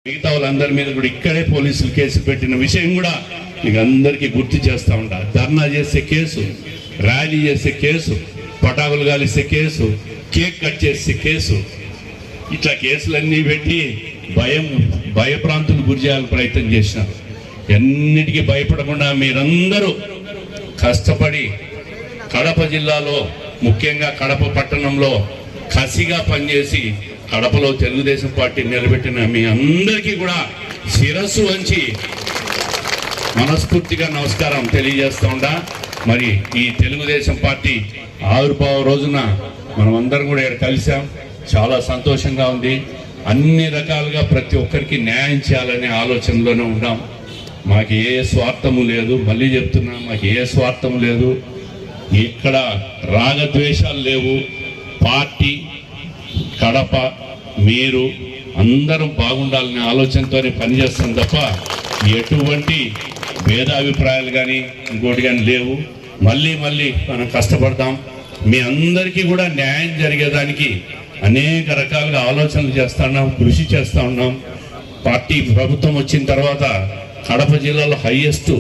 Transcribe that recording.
మిగతా వాళ్ళందరి మీద కూడా ఇక్కడే పోలీసులు కేసు పెట్టిన విషయం కూడా మీకు అందరికీ గుర్తు చేస్తూ ఉంటారు. ధర్నా చేసే కేసు, ర్యాలీ చేసే కేసు, పటాకులు కాలిస్తే కేసు, కేక్ కట్ చేసే కేసు, ఇట్లా కేసులన్నీ పెట్టి భయప్రాంతులు గురి చేయాలని ప్రయత్నం చేసినారు. ఎన్నిటికీ భయపడకుండా మీరందరూ కష్టపడి కడప జిల్లాలో, ముఖ్యంగా కడప పట్టణంలో కసిగా పనిచేసి కడపలో తెలుగుదేశం పార్టీ నిలబెట్టిన మీ అందరికీ కూడా శిరస్సు వంచి మనస్ఫూర్తిగా నమస్కారం తెలియజేస్తూ ఉంటా. మరి ఈ తెలుగుదేశం పార్టీ ఆవిర్భావ రోజున మనమందరం కూడా ఇక్కడ కలిసాం. చాలా సంతోషంగా ఉంది. అన్ని రకాలుగా ప్రతి ఒక్కరికి న్యాయం చేయాలనే ఆలోచనలోనే ఉన్నాం. మాకు ఏ స్వార్థము లేదు. మళ్ళీ చెప్తున్నా, మాకు ఏ స్వార్థము లేదు. ఇక్కడ రాగద్వేషాలు లేవు. పార్టీ, కడప, మీరు అందరం బాగుండాలనే ఆలోచనతోనే పనిచేస్తాం తప్ప ఎటువంటి భేదాభిప్రాయాలు కానీ ఇంకోటి కానీ లేవు. మళ్ళీ మనం కష్టపడతాం. మీ అందరికీ కూడా న్యాయం జరిగేదానికి అనేక రకాలుగా ఆలోచనలు చేస్తున్నాం, కృషి చేస్తూ ఉన్నాం. పార్టీ ప్రభుత్వం వచ్చిన తర్వాత కడప జిల్లాలో హైయెస్ట్